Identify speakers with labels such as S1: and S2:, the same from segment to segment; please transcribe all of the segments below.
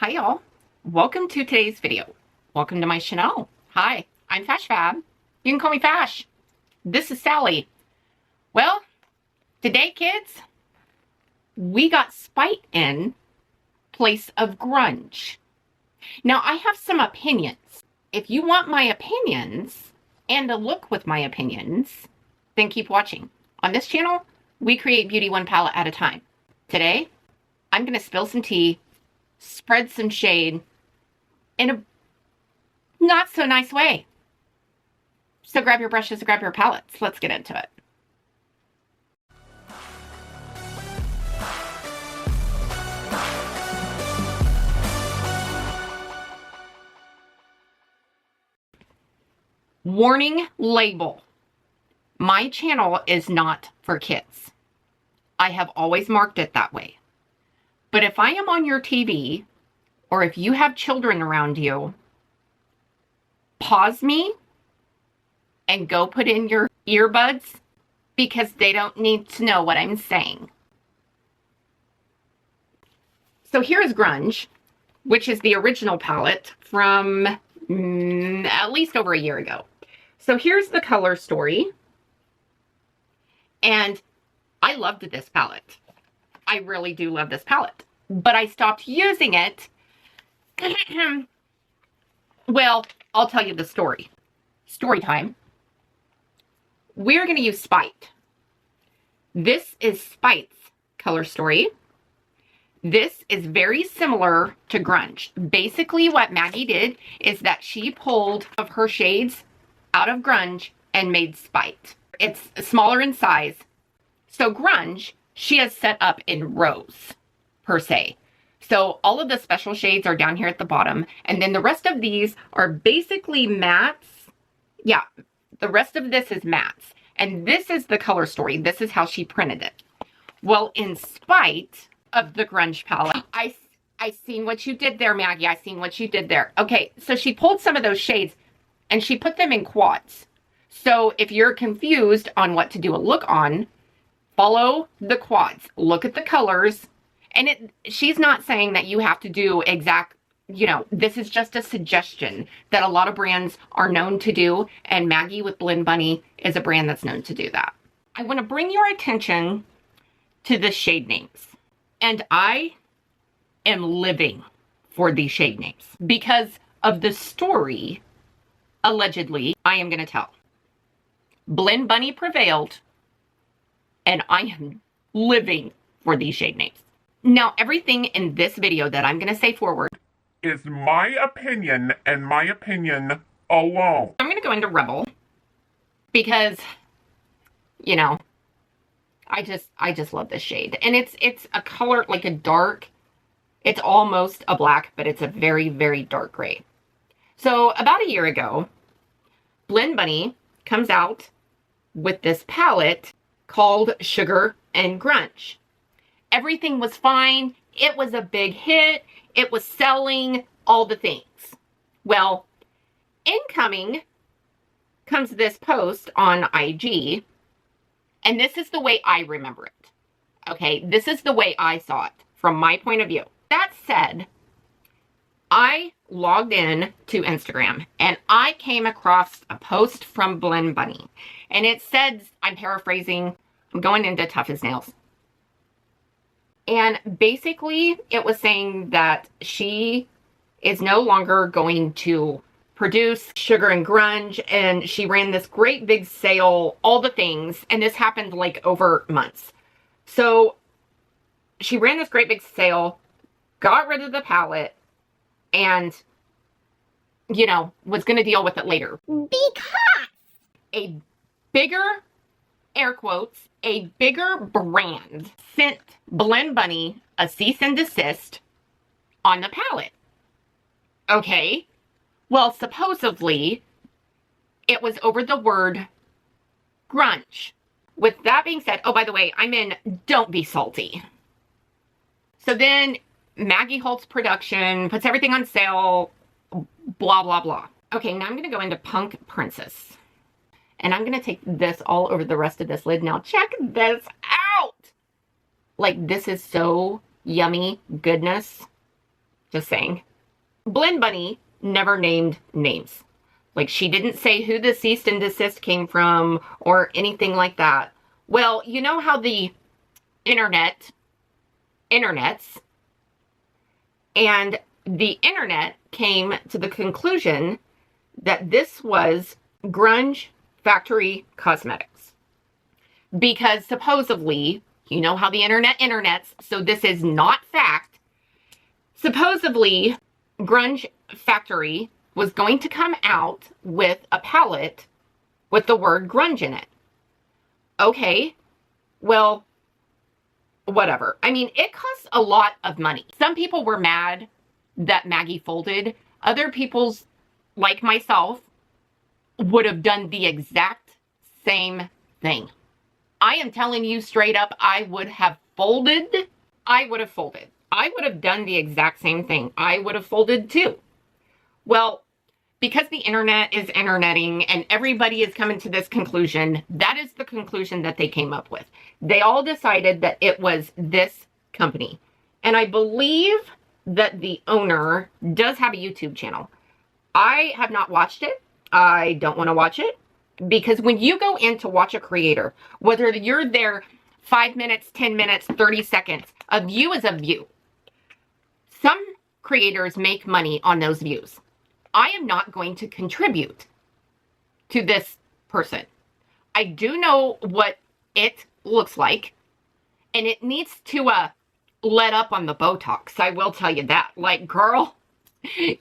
S1: Hi y'all, welcome to today's video. Welcome to my channel. Hi, I'm FashFab. You can call me Fash. This is Sally. Well, today kids, we got spite in place of grunge. Now I have some opinions. If you want my opinions and a look with my opinions, then keep watching. On this channel, we create beauty one palette at a time. Today, I'm gonna spill some tea, spread some shade in a not so nice way. So grab your brushes, grab your palettes. Let's get into it. Warning label. My channel is not for kids. I have always marked it that way. But if I am on your TV, or if you have children around you, pause me and go put in your earbuds because they don't need to know what I'm saying. So here's Grunge, which is the original palette from at least over a year ago. So here's the color story. And I loved this palette. I really do love this palette, but I stopped using it. Well, I'll tell you the story. Story time. We're going to use Spite. This is Spite's color story. This is very similar to Grunge. Basically, what Maggie did is that she pulled of her shades out of Grunge and made Spite. It's smaller in size. So Grunge, she has set up in rows, per se. So all of the special shades are down here at the bottom. And then the rest of these are basically mattes. Yeah, the rest of this is mattes. And this is the color story. This is how she printed it. Well, in spite of the Grunge palette, I seen what you did there, Maggie. I seen what you did there. Okay, so she pulled some of those shades and she put them in quads. So if you're confused on what to do a look on, follow the quads, look at the colors, and she's not saying that you have to do exact, this is just a suggestion that a lot of brands are known to do, and Maggie with Blend Bunny is a brand that's known to do that. I want to bring your attention to the shade names, and I am living for these shade names because of the story, allegedly, I am going to tell. Blend Bunny prevailed, and I am living for these shade names. Now, everything in this video that I'm going to say forward
S2: is my opinion and my opinion alone.
S1: I'm going to go into Rebel because, I just love this shade. And it's a color, like a dark, it's almost a black, but it's a very, very dark gray. So about a year ago, Blend Bunny comes out with this palette called Sugar and Grunge. Everything was fine. It was a big hit. It was selling, all the things. Well, incoming comes this post on IG, and this is the way I remember it. Okay, this is the way I saw it from my point of view. That said, I logged in to Instagram and I came across a post from Blend Bunny, and it said, I'm paraphrasing, I'm going into tough as nails. And basically it was saying that she is no longer going to produce Sugar and Grunge, and she ran this great big sale, all the things, and this happened like over months. So she ran this great big sale, got rid of the palette, and, was going to deal with it later. Because a bigger, air quotes, a bigger brand sent Blend Bunny a cease and desist on the palette. Okay. Well, supposedly, it was over the word grunge. With that being said, oh, by the way, I'm in Don't Be Salty. So then Maggie halts production, puts everything on sale, blah, blah, blah. Okay, now I'm going to go into Punk Princess. And I'm going to take this all over the rest of this lid. Now check this out. Like, this is so yummy goodness. Just saying. Blend Bunny never named names. Like, she didn't say who the cease and desist came from or anything like that. Well, you know how the internets, and the internet came to the conclusion that this was Grunge Factory Cosmetics. Because supposedly, you know how the internets, so this is not fact. Supposedly, Grunge Factory was going to come out with a palette with the word grunge in it. Okay, well, whatever. I mean, it costs a lot of money. Some people were mad that Maggie folded. Other people's, like myself, would have done the exact same thing. I am telling you straight up, I would have folded. I would have folded. I would have done the exact same thing. I would have folded too. Well, because the internet is interneting and everybody is coming to this conclusion, that is the conclusion that they came up with. They all decided that it was this company. And I believe that the owner does have a YouTube channel. I have not watched it. I don't want to watch it. Because when you go in to watch a creator, whether you're there 5 minutes, 10 minutes, 30 seconds, a view is a view. Some creators make money on those views. I am not going to contribute to this person. I do know what it looks like, and it needs to let up on the Botox. I will tell you that. Like, girl,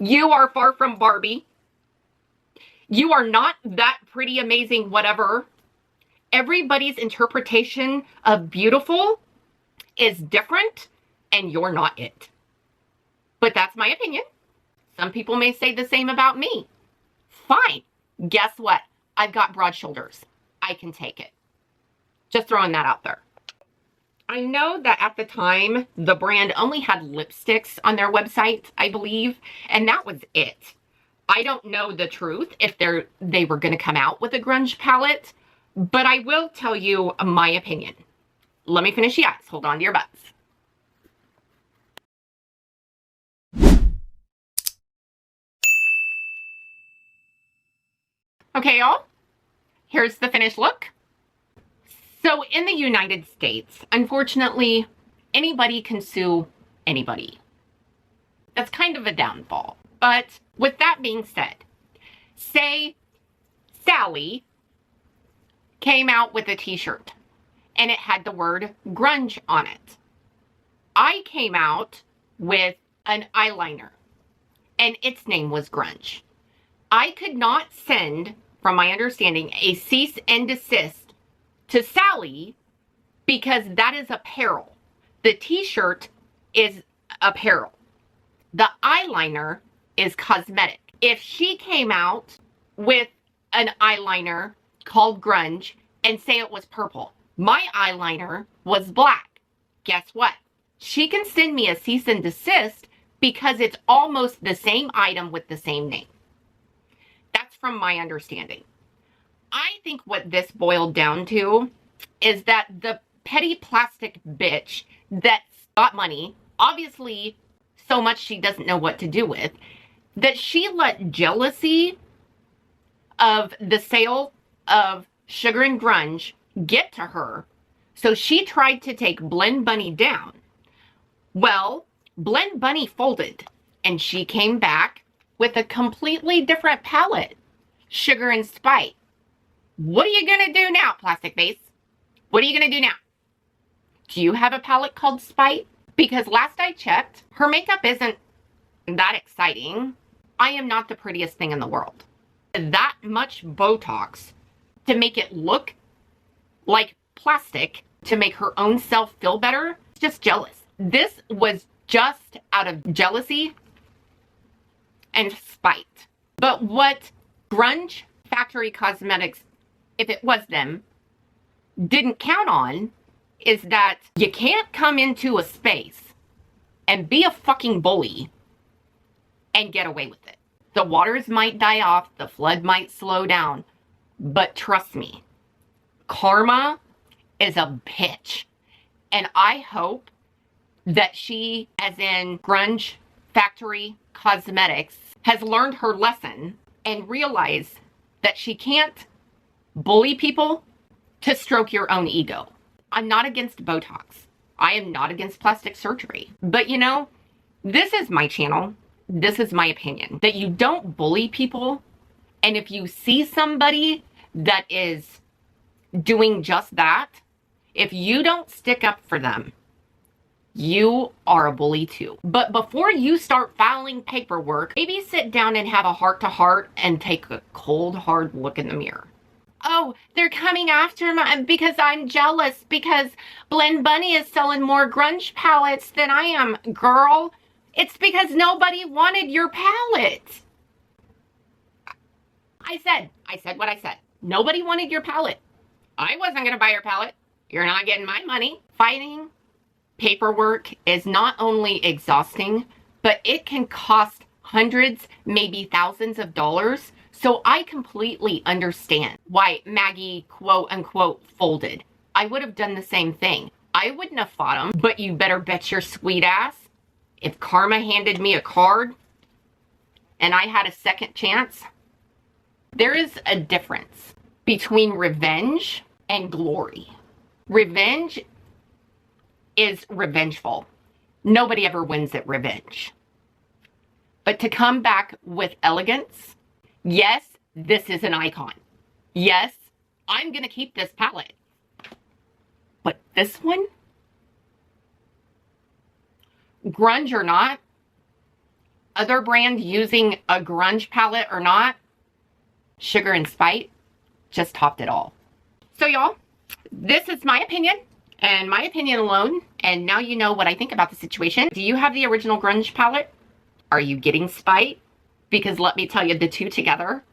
S1: you are far from Barbie. You are not that pretty, amazing, whatever. Everybody's interpretation of beautiful is different, and you're not it. But that's my opinion. Some people may say the same about me. Fine. Guess what? I've got broad shoulders. I can take it. Just throwing that out there. I know that at the time, the brand only had lipsticks on their website, I believe, and that was it. I don't know the truth if they were going to come out with a grunge palette, but I will tell you my opinion. Let me finish the eyes. Hold on to your butts. Okay, y'all, here's the finished look. So in the United States, unfortunately, anybody can sue anybody. That's kind of a downfall. But with that being said, say Sally came out with a t-shirt and it had the word grunge on it. I came out with an eyeliner and its name was grunge. I could not send, from my understanding, a cease and desist to Sally because that is apparel. The t-shirt is apparel. The eyeliner is cosmetic. If she came out with an eyeliner called grunge and say it was purple, my eyeliner was black, guess what? She can send me a cease and desist because it's almost the same item with the same name. That's from my understanding. I think what this boiled down to is that the petty plastic bitch that's got money, obviously so much she doesn't know what to do with, that she let jealousy of the sale of Sugar and Grunge get to her. So she tried to take Blend Bunny down. Well, Blend Bunny folded and she came back with a completely different palette, Sugar and Spite. What are you gonna do now, plastic face? What are you gonna do now? Do you have a palette called Spite? Because last I checked, her makeup isn't that exciting. I am not the prettiest thing in the world. That much Botox to make it look like plastic, to make her own self feel better, just jealous. This was just out of jealousy and spite. But what Grunge Factory Cosmetics, if it was them, didn't count on is that you can't come into a space and be a fucking bully and get away with it. The waters might die off, the flood might slow down, but trust me, karma is a bitch. And I hope that she, as in Grunge factory cosmetics has learned her lesson and realized that she can't bully people to stroke your own ego. I'm not against Botox. I am not against plastic surgery. But you know, this is my channel. This is my opinion. That you don't bully people. And if you see somebody that is doing just that, if you don't stick up for them, you are a bully too. But before you start filing paperwork, maybe sit down and have a heart-to-heart and take a cold, hard look in the mirror. Oh, they're coming after me because I'm jealous because Blend Bunny is selling more grunge palettes than I am. Girl, it's because nobody wanted your palette. I said what I said. Nobody wanted your palette. I wasn't going to buy your palette. You're not getting my money. Fighting paperwork is not only exhausting, but it can cost hundreds, maybe thousands of dollars. So I completely understand why Maggie, quote unquote, folded. I would have done the same thing. I wouldn't have fought him, but you better bet your sweet ass, if karma handed me a card and I had a second chance, there is a difference between revenge and glory. Revenge is revengeful. Nobody ever wins at revenge. But to come back with elegance, yes, this is an icon. Yes, I'm going to keep this palette. But this one, grunge or not, other brand using a grunge palette or not, Sugar and Spite just topped it all. So y'all, this is my opinion and my opinion alone. And now you know what I think about the situation. Do you have the original grunge palette? Are you getting Spite? Because let me tell you, the two together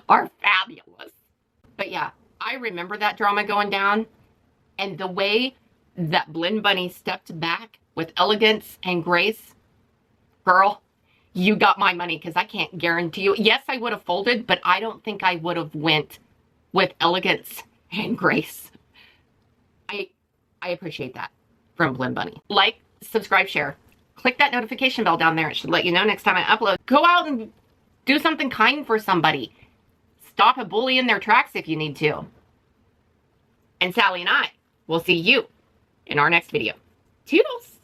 S1: are fabulous. But yeah, I remember that drama going down. And the way that Blend Bunny stepped back with elegance and grace, girl, you got my money because I can't guarantee you. Yes, I would have folded, but I don't think I would have went with elegance and grace. I appreciate that from Blend Bunny. Like, subscribe, share. Click that notification bell down there. It should let you know next time I upload. Go out and do something kind for somebody. Stop a bully in their tracks if you need to. And Sally and I will see you in our next video. Toodles!